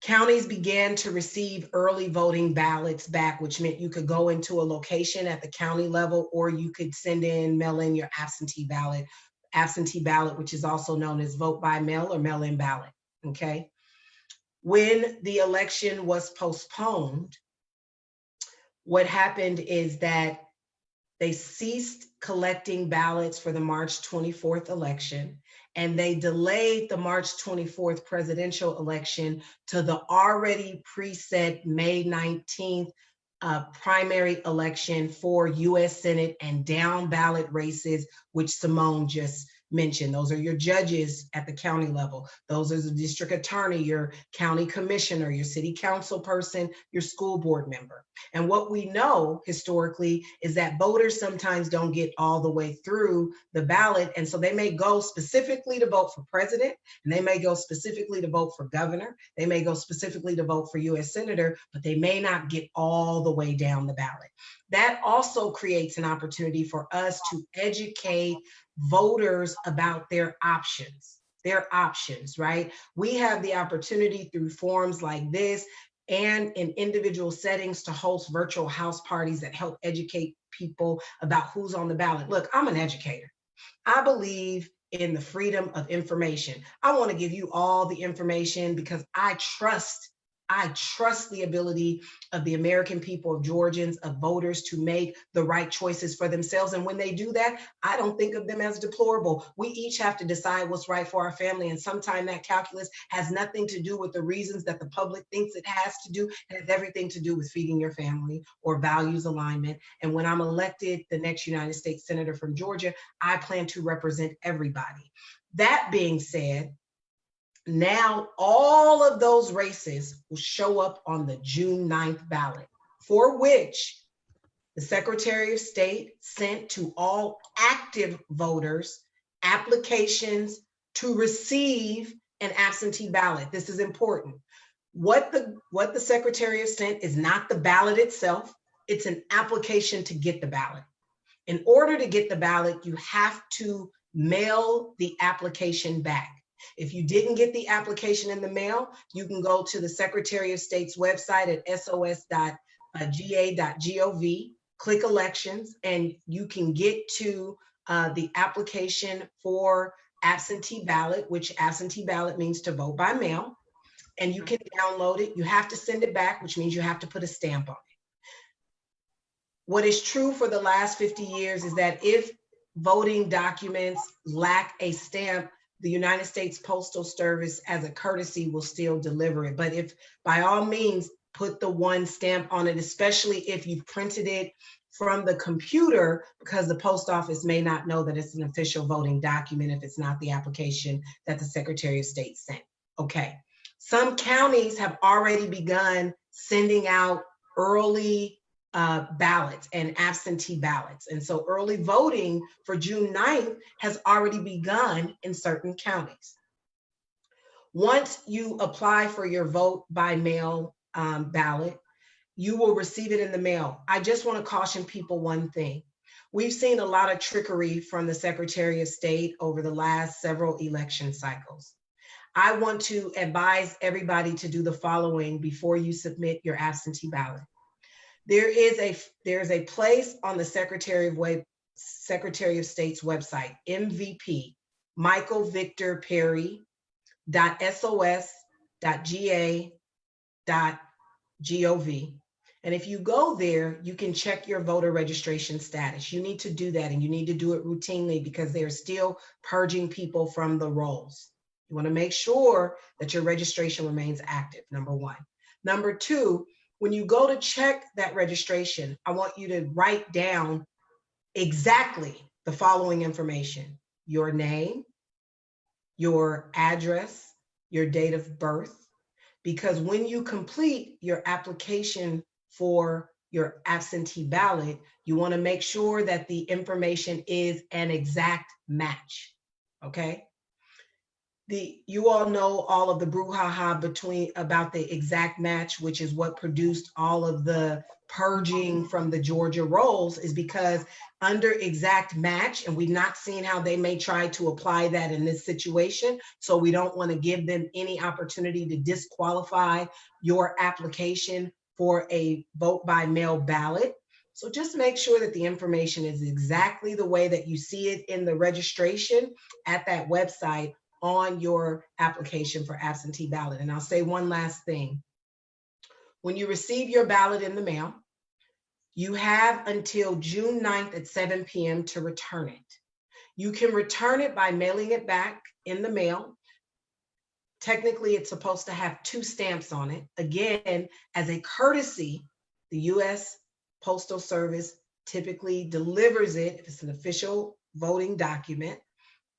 S1: Counties began to receive early voting ballots back, which meant you could go into a location at the county level, or you could mail in your absentee ballot, which is also known as vote by mail or mail-in ballot, okay? When the election was postponed, what happened is that they ceased collecting ballots for the March 24th election, and they delayed the March 24th presidential election to the already preset May 19th primary election for U.S. Senate and down ballot races, which Simone just mentioned. Those are your judges at the county level. Those are the district attorney, your county commissioner, your city council person, your school board member. And what we know historically is that voters sometimes don't get all the way through the ballot. And so they may go specifically to vote for president, and they may go specifically to vote for governor. They may go specifically to vote for US senator, but they may not get all the way down the ballot. That also creates an opportunity for us to educate voters about their options, right? We have the opportunity through forums like this and in individual settings to host virtual house parties that help educate people about who's on the ballot. Look, I'm an educator. I believe in the freedom of information. I want to give you all the information because I trust the ability of the American people, of Georgians, of voters to make the right choices for themselves. And when they do that, I don't think of them as deplorable. We each have to decide what's right for our family. And sometimes that calculus has nothing to do with the reasons that the public thinks it has to do. It has everything to do with feeding your family or values alignment. And when I'm elected the next United States Senator from Georgia, I plan to represent everybody. That being said, now all of those races will show up on the June 9th ballot, for which the Secretary of State sent to all active voters applications to receive an absentee ballot. This is important. What the Secretary of State is not the ballot itself, it's an application to get the ballot. In order to get the ballot, you have to mail the application back. If you didn't get the application in the mail, you can go to the Secretary of State's website at sos.ga.gov, click elections, and you can get to the application for absentee ballot, which absentee ballot means to vote by mail, and you can download it. You have to send it back, which means you have to put a stamp on it. What is true for the last 50 years is that if voting documents lack a stamp, the United States Postal Service, as a courtesy, will still deliver it. But if, by all means, put the one stamp on it, especially if you've printed it from the computer, because the post office may not know that it's an official voting document if it's not the application that the Secretary of State sent. Okay. Some counties have already begun sending out early ballots and absentee ballots. And so early voting for June 9th has already begun in certain counties. Once you apply for your vote by mail ballot, you will receive it in the mail. I just want to caution people one thing. We've seen a lot of trickery from the Secretary of State over the last several election cycles. I want to advise everybody to do the following before you submit your absentee ballot. There is a place on the Secretary of State's website, MVP, Michael Victor Perry.sos.ga.gov. And if you go there, you can check your voter registration status. You need to do that, and you need to do it routinely because they're still purging people from the rolls. You want to make sure that your registration remains active, number one. Number two, when you go to check that registration, I want you to write down exactly the following information: your name, your address, your date of birth, because when you complete your application for your absentee ballot, you want to make sure that the information is an exact match, okay? You all know all of the brouhaha about the exact match, which is what produced all of the purging from the Georgia rolls, is because under exact match, and we've not seen how they may try to apply that in this situation, so we don't want to give them any opportunity to disqualify your application for a vote by mail ballot. So just make sure that the information is exactly the way that you see it in the registration at that website on your application for absentee ballot. And I'll say one last thing. When you receive your ballot in the mail, you have until June 9th at 7 p.m. to return it. You can return it by mailing it back in the mail. Technically, it's supposed to have 2 stamps on it. Again, as a courtesy, the U.S. Postal Service typically delivers it, if it's an official voting document,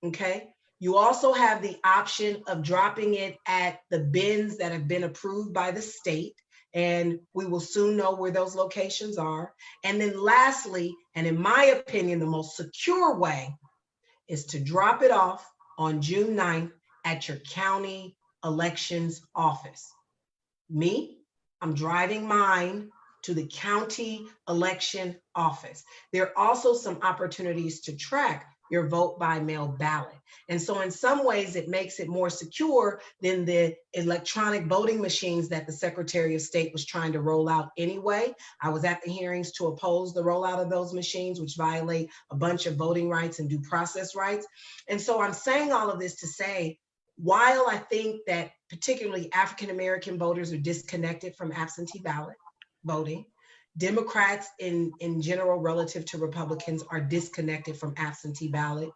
S1: okay? You also have the option of dropping it at the bins that have been approved by the state, and we will soon know where those locations are. And then lastly, and in my opinion, the most secure way is to drop it off on June 9th at your county elections office. Me, I'm driving mine to the county election office. There are also some opportunities to track your vote by mail ballot. And so in some ways, it makes it more secure than the electronic voting machines that the Secretary of State was trying to roll out anyway. I was at the hearings to oppose the rollout of those machines, which violate a bunch of voting rights and due process rights. And so I'm saying all of this to say, while I think that particularly African-American voters are disconnected from absentee ballot voting, Democrats in general relative to Republicans are disconnected from absentee ballot.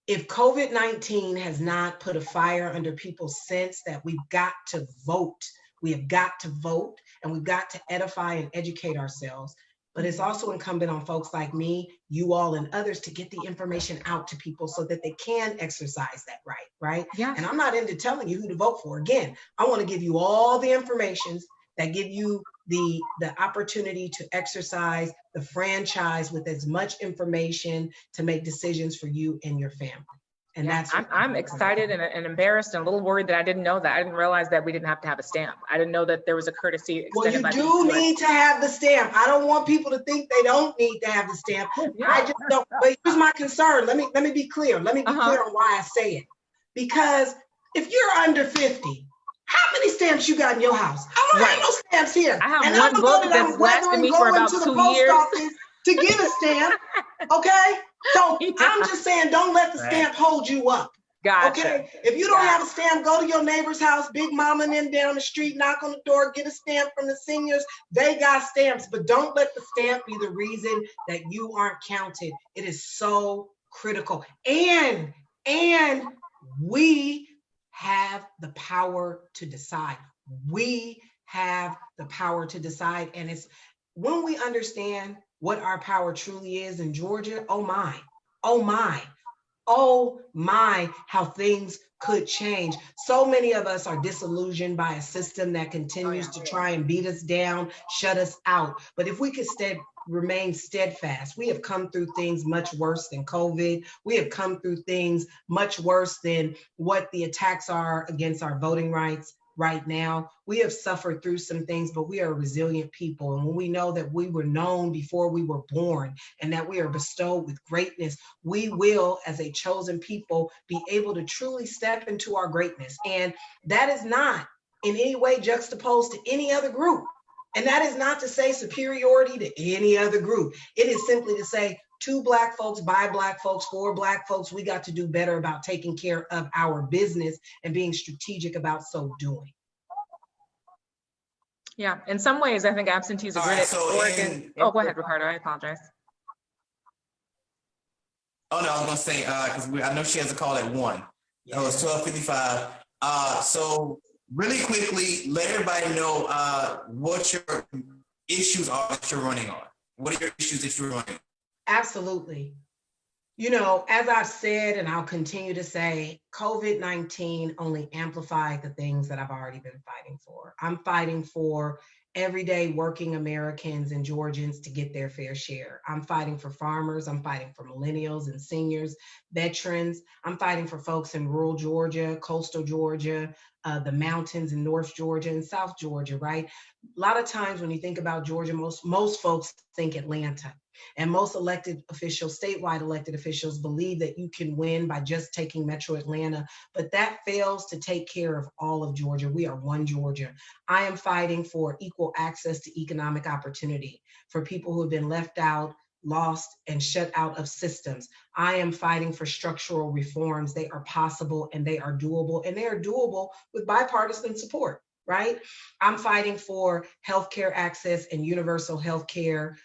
S1: If COVID-19 has not put a fire under people's sense that we've got to vote, we have got to vote, and we've got to edify and educate ourselves. But it's also incumbent on folks like me, you all, and others to get the information out to people so that they can exercise that right, right?
S2: Yeah.
S1: And I'm not into telling you who to vote for. Again, I want to give you all the information that give you the opportunity to exercise the franchise with as much information to make decisions for you and your family. And
S2: yeah,
S1: that's
S2: I'm excited and embarrassed and a little worried that I didn't know that. I didn't realize that we didn't have to have a stamp. I didn't know that there was a courtesy extended.
S1: Well, you do need to have the stamp. I don't want people to think they don't need to have the stamp. Yeah. I just don't. But here's my concern. Let me be clear. Let me be clear on why I say it. Because if you're under 50, how many stamps you got in your house? I don't have no stamps here.
S2: I have one book that's lasted me for about 2 years.
S1: To get a stamp, okay? So I'm just saying, don't let the stamp hold you up.
S2: Gotcha.
S1: Okay? If you don't have a stamp, go to your neighbor's house, Big Mama and them down the street, knock on the door, get a stamp from the seniors. They got stamps, but don't let the stamp be the reason that you aren't counted. It is so critical. And we have the power to decide. We have the power to decide. And it's when we understand what our power truly is in Georgia, oh my, how things could change. So many of us are disillusioned by a system that continues to try and beat us down, shut us out. But if we could remain steadfast, we have come through things much worse than COVID. We have come through things much worse than what the attacks are against our voting rights right now. We have suffered through some things, but we are a resilient people. And when we know that we were known before we were born and that we are bestowed with greatness, we will, as a chosen people, be able to truly step into our greatness. And that is not in any way juxtaposed to any other group. And that is not to say superiority to any other group. It is simply to say, to Black folks, by Black folks, for Black folks, we got to do better about taking care of our business and being strategic about so doing.
S2: Yeah, in some ways, I think absentees are great. Go ahead, Ricardo, I apologize.
S3: Oh no, I was gonna say, because I know she has a call at 1. Yeah. It was 12:55. So really quickly, let everybody know what your issues are that you're running on. What are your issues that you're running on?
S1: Absolutely. You know, as I've said, and I'll continue to say, COVID-19 only amplified the things that I've already been fighting for. I'm fighting for everyday working Americans and Georgians to get their fair share. I'm fighting for farmers. I'm fighting for millennials and seniors, veterans. I'm fighting for folks in rural Georgia, coastal Georgia, the mountains in North Georgia and South Georgia, right? A lot of times when you think about Georgia, most folks think Atlanta. And most elected officials, statewide elected officials, believe that you can win by just taking Metro Atlanta, but that fails to take care of all of Georgia. We are one Georgia. I am fighting for equal access to economic opportunity for people who have been left out, lost, and shut out of systems. I am fighting for structural reforms. They are possible and they are doable, and they are doable with bipartisan support, right? I'm fighting for healthcare access and universal healthcare,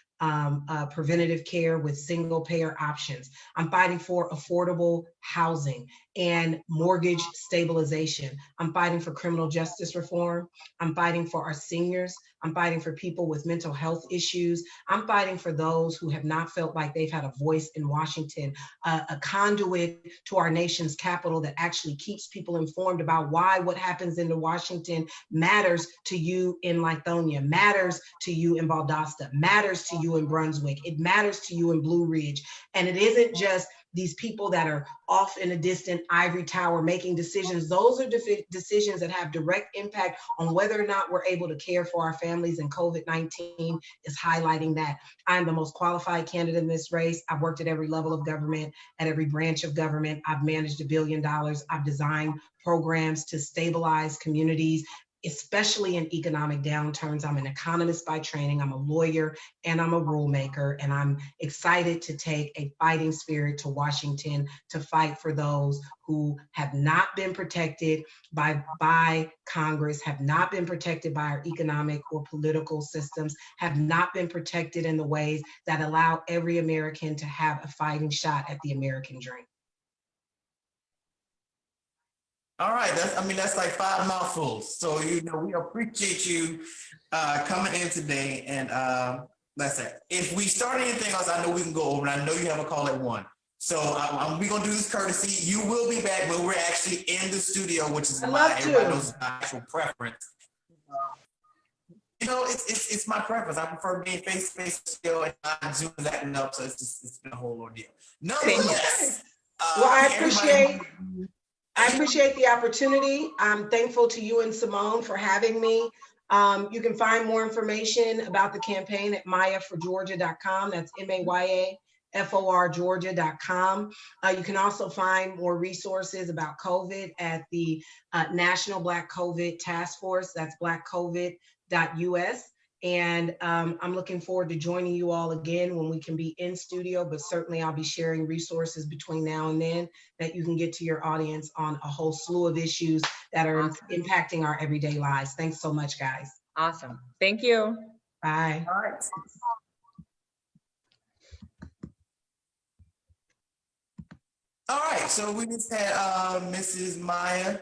S1: preventative care with single payer options. I'm fighting for affordable housing. and mortgage stabilization. I'm fighting for criminal justice reform. I'm fighting for our seniors. I'm fighting for people with mental health issues. I'm fighting for those who have not felt like they've had a voice in Washington, a conduit to our nation's capital that actually keeps people informed about why what happens in Washington matters to you in Lithonia, matters to you in Valdosta, matters to you in Brunswick, it matters to you in Blue Ridge. And it isn't just these people that are off in a distant ivory tower making decisions. Those are decisions that have direct impact on whether or not we're able to care for our families, and COVID-19 is highlighting that. I'm the most qualified candidate in this race. I've worked at every level of government, at every branch of government. I've managed $1 billion. I've designed programs to stabilize communities, especially in economic downturns. I'm an economist by training, I'm a lawyer, and I'm a rule maker. And I'm excited to take a fighting spirit to Washington to fight for those who have not been protected by Congress, have not been protected by our economic or political systems, have not been protected in the ways that allow every American to have a fighting shot at the American dream.
S3: All right, that's like 5 mouthfuls. So, we appreciate you coming in today. And that's it. If we start anything else, I know we can go over, and I know you have a call at 1. So we're going to do this courtesy. You will be back when we're actually in the studio, which is everybody knows my actual preference. It's my preference. I prefer being face-to-face still, and not Zoom is acting up, so it's been a whole ordeal. Nonetheless,
S1: well, I appreciate the opportunity. I'm thankful to you and Simone for having me. You can find more information about the campaign at mayaforgeorgia.com. That's MAYAFORGeorgia.com. You can also find more resources about COVID at the National Black COVID Task Force. That's blackcovid.us. And I'm looking forward to joining you all again when we can be in studio, but certainly I'll be sharing resources between now and then that you can get to your audience on a whole slew of issues that are impacting our everyday lives. Thanks so much, guys.
S2: Awesome. Thank you.
S1: Bye.
S3: All right. All right, so we just had Mrs. Maya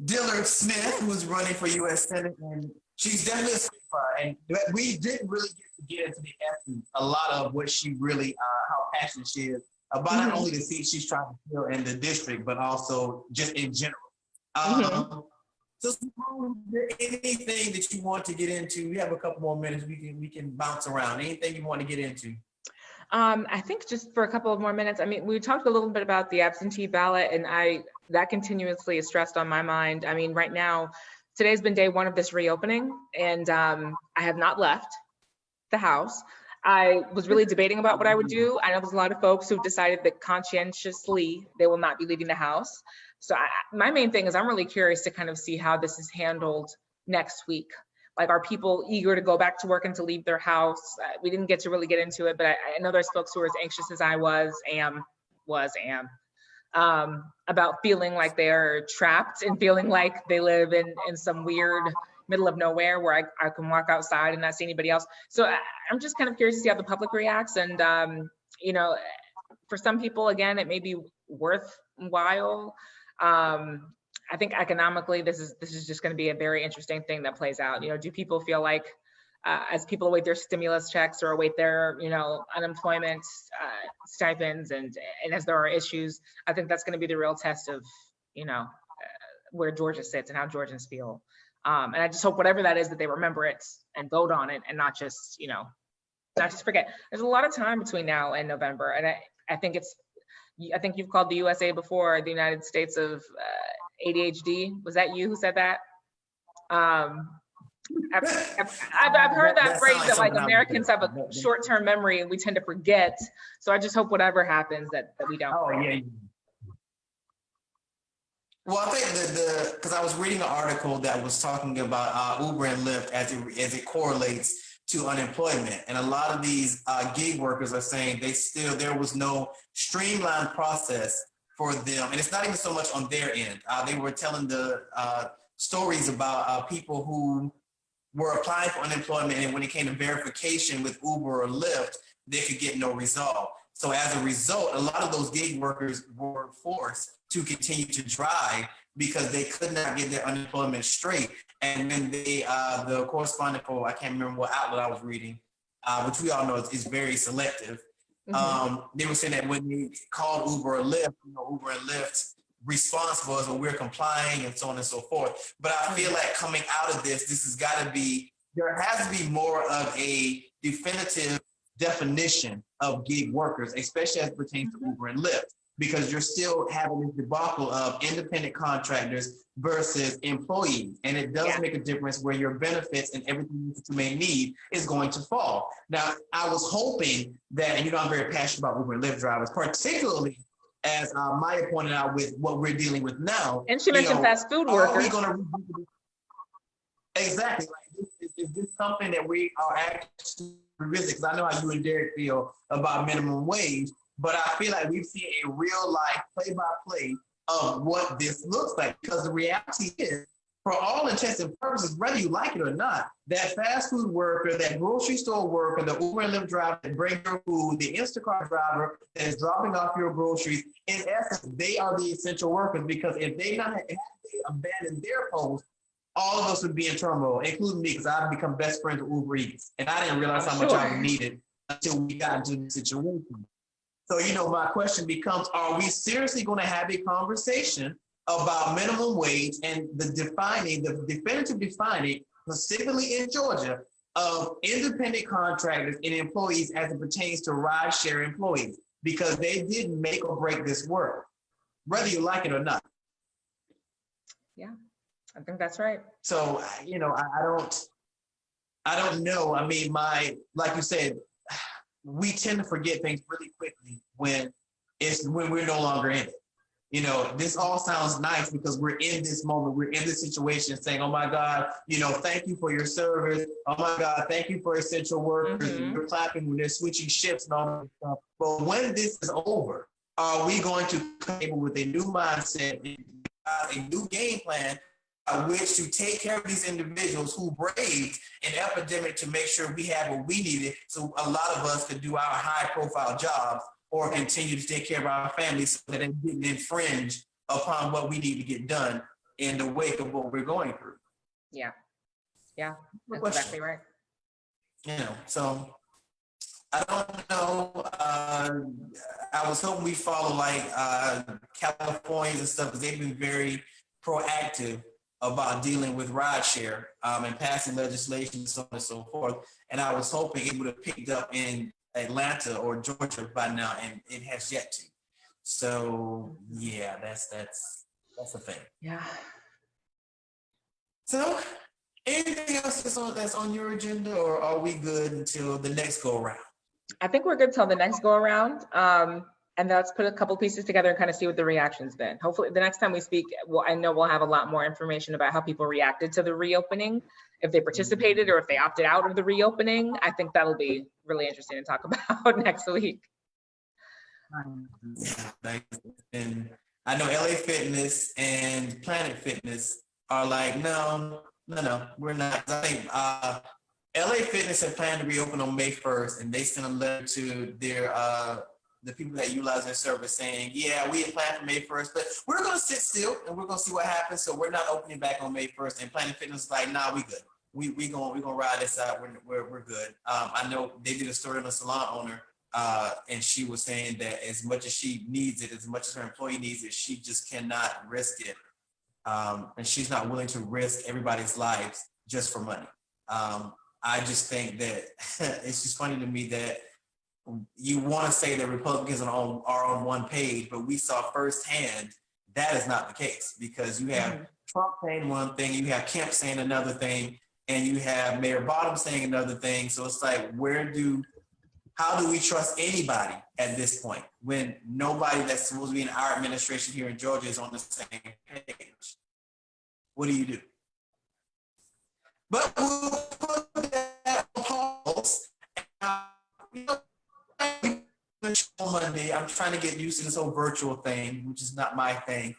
S3: Dillard Smith, who's running for U.S. Senate, and she's definitely a sweetheart. And we didn't really get into the essence, a lot of what she really, how passionate she is about not only the seat she's trying to fill in the district, but also just in general. So, Simone, is there anything that you want to get into? We have a couple more minutes. We can bounce around. Anything you want to get into?
S2: I think just for a couple of more minutes. I mean, we talked a little bit about the absentee ballot, and that continuously is stressed on my mind. I mean, right now, today's been day 1 of this reopening, and I have not left the house. I was really debating about what I would do. I know there's a lot of folks who've decided that conscientiously they will not be leaving the house. So my main thing is I'm really curious to kind of see how this is handled next week. Like, are people eager to go back to work and to leave their house? We didn't get to really get into it, but I know there's folks who are as anxious as I am about feeling like they're trapped and feeling like they live in some weird middle of nowhere where I can walk outside and not see anybody else. So I'm just kind of curious to see how the public reacts. And, for some people, again, it may be worthwhile. I think economically, this is just going to be a very interesting thing that plays out. Do people feel like, as people await their stimulus checks or await their, unemployment stipends, and as there are issues, I think that's going to be the real test of, where Georgia sits and how Georgians feel. And I just hope whatever that is, that they remember it and vote on it, and not just forget. There's a lot of time between now and November, and I think you've called the USA before the United States of ADHD. Was that you who said that? I've heard that phrase that like Americans have a short-term memory and we tend to forget. So I just hope whatever happens that we don't.
S3: Oh yeah. Well, I think because I was reading an article that was talking about Uber and Lyft as it correlates to unemployment, and a lot of these gig workers are saying there was no streamlined process for them, and it's not even so much on their end. They were telling the stories about people who were applying for unemployment, and when it came to verification with Uber or Lyft, they could get no result. So as a result, a lot of those gig workers were forced to continue to drive because they could not get their unemployment straight. And then they, the correspondent for, I can't remember what outlet I was reading, which we all know is very selective. They were saying that when they called Uber or Lyft, Uber and Lyft's response was, well, we're complying and so on and so forth. But I feel like coming out of this has got to be, there has to be more of a definitive definition of gig workers, especially as it pertains to Uber and Lyft, because you're still having this debacle of independent contractors versus employees. And it does make a difference where your benefits and everything that you may need is going to fall. Now, I was hoping that, and I'm very passionate about Uber and Lyft drivers, particularly as Maya pointed out with what we're dealing with now.
S2: And she mentioned fast food workers.
S3: Exactly. Like, is this something that we are actually revisit? Because I know how you and Derek feel about minimum wage, but I feel like we've seen a real life play-by-play of what this looks like. Because the reality is, for all intents and purposes, whether you like it or not, that fast food worker, that grocery store worker, the Uber and Lyft driver that brings your food, the Instacart driver that is dropping off your groceries, in essence, they are the essential workers. Because if they abandoned their post, all of us would be in turmoil, including me, because I've become best friends with Uber Eats. And I didn't realize how much I would need it until we got into the situation. So, my question becomes, are we seriously going to have a conversation about minimum wage and the definitive defining, specifically in Georgia, of independent contractors and employees as it pertains to rideshare employees? Because they did make or break this work, whether you like it or not.
S2: Yeah. I think that's right.
S3: So, I don't know. I mean, like you said, we tend to forget things really quickly when we're no longer in it. This all sounds nice because we're in this moment, we're in this situation saying, oh my God, thank you for your service. Oh my God, thank you for essential workers. And we're clapping when they're switching shifts and all that stuff. But when this is over, are we going to come up with a new mindset, a new game plan which to take care of these individuals who braved an epidemic to make sure we had what we needed so a lot of us could do our high profile jobs or continue to take care of our families so that it didn't infringe upon what we need to get done in the wake of what we're going through.
S2: Yeah, that's exactly right.
S3: So I don't know. I was hoping we follow like California and stuff because they've been very proactive about dealing with rideshare and passing legislation and so on and so forth. And I was hoping it would have picked up in Atlanta or Georgia by now, and it has yet to. So yeah, that's the thing.
S2: Yeah.
S3: So anything else that's on your agenda, or are we good until the next go around?
S2: I think we're good till the next go around. And let's put a couple pieces together and kind of see what the reaction's been. Hopefully the next time we speak, I know we'll have a lot more information about how people reacted to the reopening, if they participated or if they opted out of the reopening. I think that'll be really interesting to talk about next week.
S3: And I know LA Fitness and Planet Fitness are like, no, we're not. I think LA Fitness had planned to reopen on May 1st, and they sent a letter to their the people that utilize their service saying, yeah, we had planned for May 1st, but we're going to sit still and we're going to see what happens. So we're not opening back on May 1st. And Planet Fitness is like, nah, we good. We gonna ride this out. We're good. I know they did a story on a salon owner, and she was saying that as much as she needs it, as much as her employee needs it, she just cannot risk it. And she's not willing to risk everybody's lives just for money. I just think that it's just funny to me that you want to say that Republicans are on one page, but we saw firsthand that is not the case, because you have Trump saying one thing, you have Kemp saying another thing, and you have Mayor Bottom saying another thing. So it's like, how do we trust anybody at this point when nobody that's supposed to be in our administration here in Georgia is on the same page? What do you do? But we'll put that on pause. On Monday, I'm trying to get used to this whole virtual thing, which is not my thing.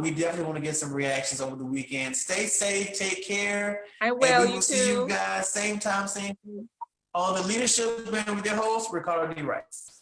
S3: We definitely want to get some reactions over the weekend. Stay safe, take care.
S2: I will.
S3: We will see you guys same time, same thing on the Leadership Band with your host, Ricardo D. Rice.